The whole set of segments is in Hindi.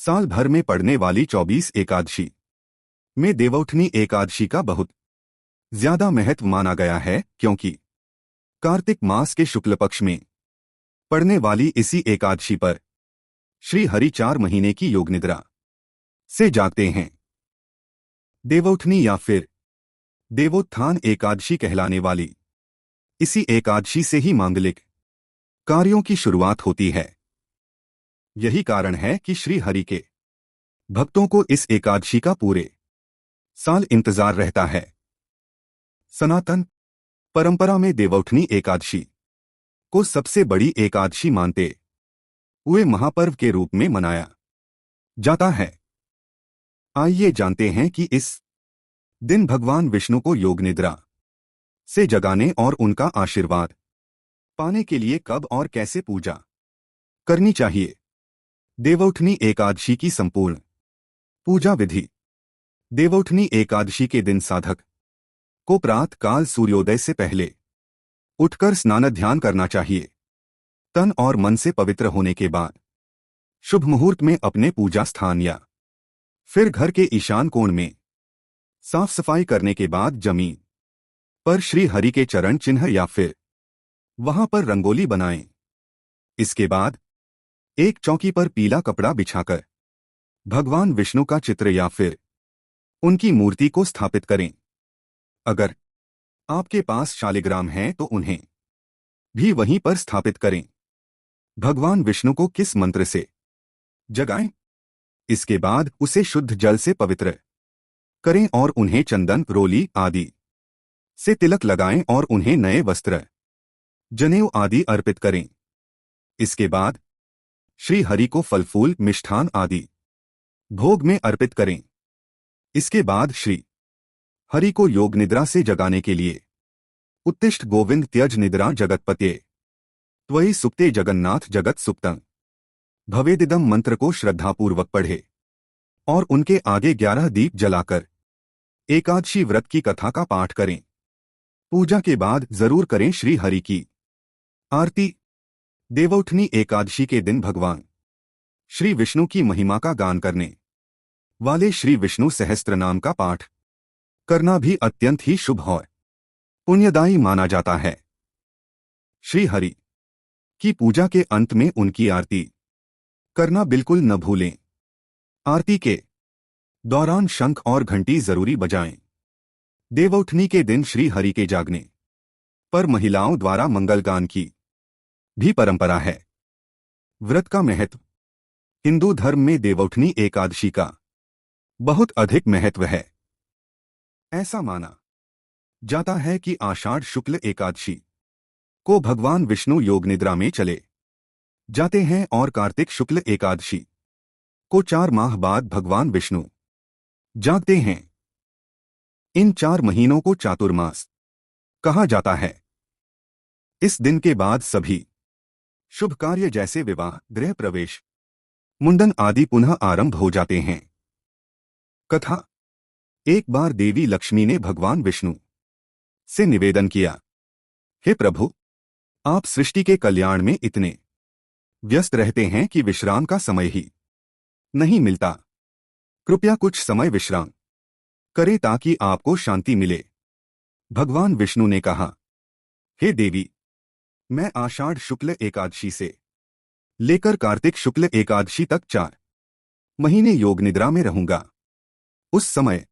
साल भर में पड़ने वाली 24 एकादशी में देवउठनी एकादशी का बहुत ज्यादा महत्व माना गया है, क्योंकि कार्तिक मास के शुक्ल पक्ष में पड़ने वाली इसी एकादशी पर श्री हरि 4 महीने की योग निद्रा से जागते हैं। देवउठनी या फिर देवोत्थान एकादशी कहलाने वाली इसी एकादशी से ही मांगलिक कार्यों की शुरुआत होती है। यही कारण है कि श्री हरि के भक्तों को इस एकादशी का पूरे साल इंतजार रहता है। सनातन परंपरा में देवउठनी एकादशी को सबसे बड़ी एकादशी मानते हुए महापर्व के रूप में मनाया जाता है। आइए जानते हैं कि इस दिन भगवान विष्णु को योग निद्रा से जगाने और उनका आशीर्वाद पाने के लिए कब और कैसे पूजा करनी चाहिए। देवउठनी एकादशी की संपूर्ण पूजा विधि। देवउठनी एकादशी के दिन साधक को प्रातः काल सूर्योदय से पहले उठकर स्नान ध्यान करना चाहिए। तन और मन से पवित्र होने के बाद शुभ मुहूर्त में अपने पूजा स्थान या फिर घर के ईशान कोण में साफ सफाई करने के बाद जमीन पर श्री हरि के चरण चिन्ह या फिर वहां पर रंगोली बनाएं। इसके बाद एक चौकी पर पीला कपड़ा बिछाकर भगवान विष्णु का चित्र या फिर उनकी मूर्ति को स्थापित करें। अगर आपके पास शालिग्राम हैं तो उन्हें भी वहीं पर स्थापित करें। भगवान विष्णु को किस मंत्र से जगाएं? इसके बाद उसे शुद्ध जल से पवित्र करें और उन्हें चंदन, रोली आदि से तिलक लगाएं और उन्हें नए वस्त्र, जनेऊ आदि अर्पित करें। इसके बाद श्री हरि को फल फूल, मिष्ठान आदि भोग में अर्पित करें। इसके बाद श्री हरि को योग निद्रा से जगाने के लिए उत्तिष्ठ गोविंद त्यज निद्रा जगतपते त्वयि सुप्ते जगन्नाथ जगत सुप्तं भवेदिदम मंत्र को श्रद्धापूर्वक पढ़े और उनके आगे 11 दीप जलाकर एकादशी व्रत की कथा का पाठ करें। पूजा के बाद जरूर करें श्री हरि की आरती। देवउठनी एकादशी के दिन भगवान श्री विष्णु की महिमा का गान करने वाले श्री विष्णु सहस्त्र नाम का पाठ करना भी अत्यंत ही शुभ और पुण्यदायी माना जाता है। श्री हरि की पूजा के अंत में उनकी आरती करना बिल्कुल न भूलें। आरती के दौरान शंख और घंटी जरूरी बजाएं। देवउठनी के दिन श्री हरि के जागने पर महिलाओं द्वारा मंगलगान की भी परंपरा है। व्रत का महत्व। हिंदू धर्म में देवउठनी एकादशी का बहुत अधिक महत्व है। ऐसा माना जाता है कि आषाढ़ शुक्ल एकादशी को भगवान विष्णु योग निद्रा में चले जाते हैं और कार्तिक शुक्ल एकादशी को 4 माह बाद भगवान विष्णु जागते हैं। इन 4 महीनों को चातुर्मास कहा जाता है। इस दिन के बाद सभी शुभ कार्य जैसे विवाह, गृह प्रवेश, मुंडन आदि पुनः आरंभ हो जाते हैं। कथा। एक बार देवी लक्ष्मी ने भगवान विष्णु से निवेदन किया, हे प्रभु, आप सृष्टि के कल्याण में इतने व्यस्त रहते हैं कि विश्राम का समय ही नहीं मिलता। कृपया कुछ समय विश्राम करें ताकि आपको शांति मिले। भगवान विष्णु ने कहा, हे देवी, मैं आषाढ़ शुक्ल एकादशी से लेकर कार्तिक शुक्ल एकादशी तक 4 महीने योग निद्रा में रहूंगा। उस समय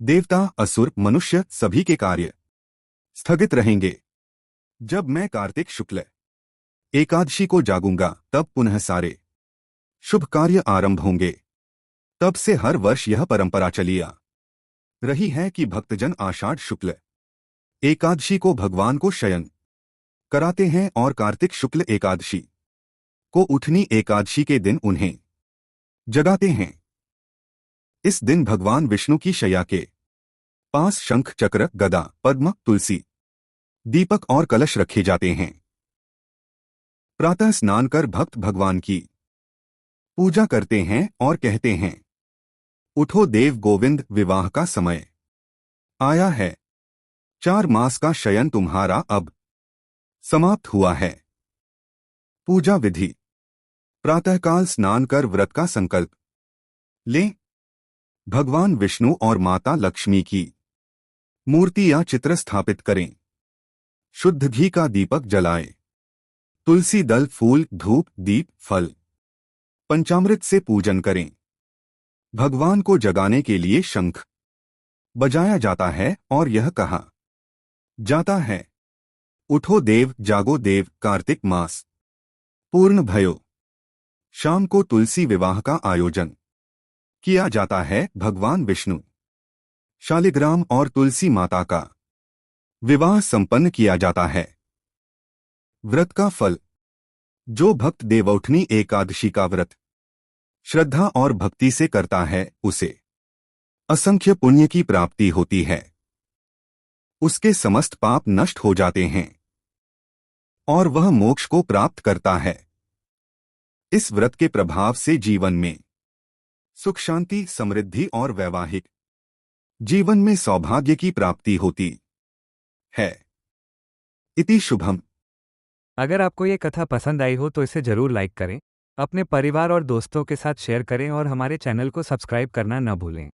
देवता, असुर, मनुष्य सभी के कार्य स्थगित रहेंगे। जब मैं कार्तिक शुक्ल एकादशी को जागूंगा तब पुनः सारे शुभ कार्य आरंभ होंगे। तब से हर वर्ष यह परंपरा चली आ रही है कि भक्तजन आषाढ़ शुक्ल एकादशी को भगवान को शयन कराते हैं और कार्तिक शुक्ल एकादशी को उठनी एकादशी के दिन उन्हें जगाते हैं। इस दिन भगवान विष्णु की शैया के पास शंख, चक्र, गदा, पद्म, तुलसी, दीपक और कलश रखे जाते हैं। प्रातः स्नान कर भक्त भगवान की पूजा करते हैं और कहते हैं, उठो देव गोविंद, विवाह का समय आया है। 4 मास का शयन तुम्हारा अब समाप्त हुआ है। पूजा विधि। प्रातःकाल स्नान कर व्रत का संकल्प लें भगवान विष्णु और माता लक्ष्मी की मूर्ति या चित्र स्थापित करें। शुद्ध घी का दीपक जलाएं। तुलसी दल, फूल, धूप, दीप, फल, पंचामृत से पूजन करें। भगवान को जगाने के लिए शंख बजाया जाता है और यह कहा जाता है, उठो देव, जागो देव, कार्तिक मास पूर्ण भयो। शाम को तुलसी विवाह का आयोजन किया जाता है। भगवान विष्णु, शालिग्राम और तुलसी माता का विवाह संपन्न किया जाता है। व्रत का फल। जो भक्त देवउठनी एकादशी का व्रत श्रद्धा और भक्ति से करता है, उसे असंख्य पुण्य की प्राप्ति होती है। उसके समस्त पाप नष्ट हो जाते हैं और वह मोक्ष को प्राप्त करता है। इस व्रत के प्रभाव से जीवन में सुख, शांति, समृद्धि और वैवाहिक जीवन में सौभाग्य की प्राप्ति होती है। इति शुभम। अगर आपको ये कथा पसंद आई हो तो इसे जरूर लाइक करें, अपने परिवार और दोस्तों के साथ शेयर करें और हमारे चैनल को सब्सक्राइब करना न भूलें।